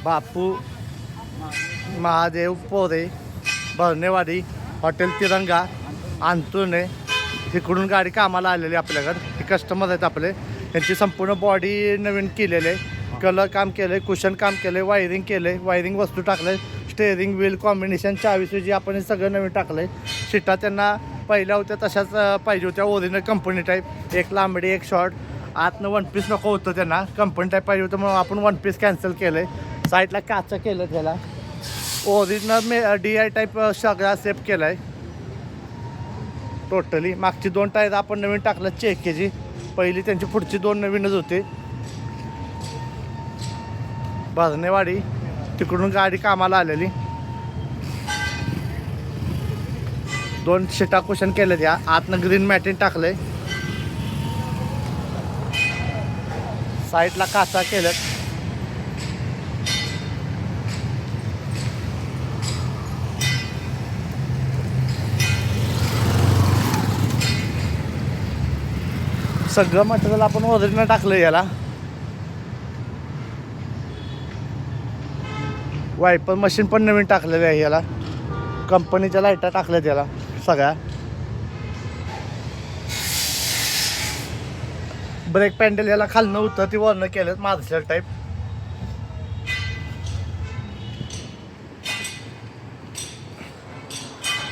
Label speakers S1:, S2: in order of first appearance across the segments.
S1: बापू महादेव पोरे भरणेवाडी हॉटेल तिरंगा अंतुने तिकडून गाडी कामाला आलेली आपल्याकडं. हे कस्टमर आहेत आपले. त्यांची संपूर्ण बॉडी नवीन केलेली आहे. कलर काम केलं आहे, कुशन काम केलं आहे, वायरिंग केलं आहे, वायरिंग वस्तू टाकलं आहे, स्टेअरिंग व्हील कॉम्बिनेशन चावी आपण हे सगळं नवीन टाकलं आहे. सीटा त्यांना पहिल्या होत्या तशाच पाहिजे होत्या ओरिजिनल कंपनी टाईप. एक लांबडी एक शॉर्ट. आतनं वन पीस नको होतं त्यांना, कंपनी टाईप पाहिजे होतं म्हणून आपण वन पीस कॅन्सल केलं आहे. साईडला काचं केलं त्याला. ओरिजिनल DI टाईप सगळा सेफ केला आहे टोटली. मागची 2 टायर आपण नवीन टाकलं चेकेची. पहिली त्यांची पुढची 2 नवीनच होते. भरणेवाडी तिकडून गाडी कामाला आलेली. 2 शिटा कुशन केले त्या. आतनं ग्रीन मॅटिन टाकलंय. साईडला काचा केल्यात. सगळं मटेरियल आपण ओरिजिनल टाकलं याला. वायपर मशीन पण नवीन टाकलेलं आहे याला. कंपनीच्या लाईटा टाकल्या त्याला सगळ्या. ब्रेक पॅन्डल याला खालनं होतं ती वरनं केलं मार्शल टाईप.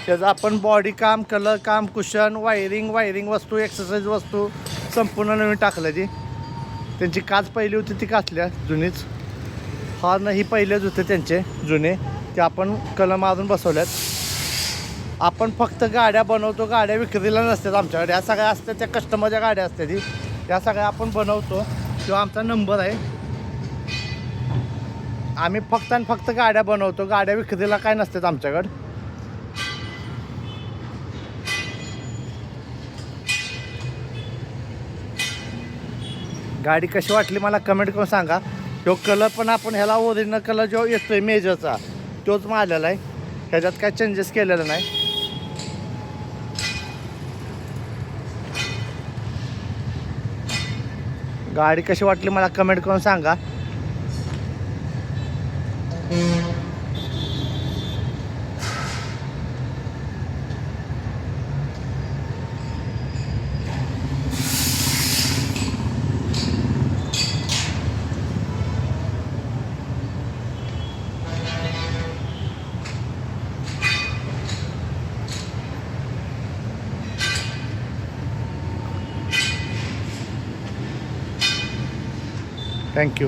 S1: त्याचं आपण बॉडी काम कलर काम कुशन वायरिंग वस्तू एक्सरसाइज वस्तू संपूर्ण नवीन टाकलं. ती त्यांची काच पहिली होती ती काचल्या जुनीच. हॉर्न ही पहिलेच होते त्यांचे जुने, ते आपण कलर मारून बसवल्यात. आपण फक्त गाड्या बनवतो, गाड्या विक्रीला नसतात आमच्याकडे. या सगळ्या असतात त्या कस्टमरच्या गाड्या असतात. ती या सगळ्या आपण बनवतो. किंवा आमचा नंबर आहे. आम्ही फक्त आणि फक्त गाड्या बनवतो, गाड्या विक्रीला काय नसतात आमच्याकडं. गाडी कशी वाटली मला कमेंट करून सांगा. तो कलर पण आपण ह्याला ओरिजिनल कलर जो येतोय मेजरचा तोच मारलेला आहे. ह्याच्यात काय चेंजेस केलेलं नाही. गाडी कशी वाटली मला कमेंट करून सांगा. थँक्यू.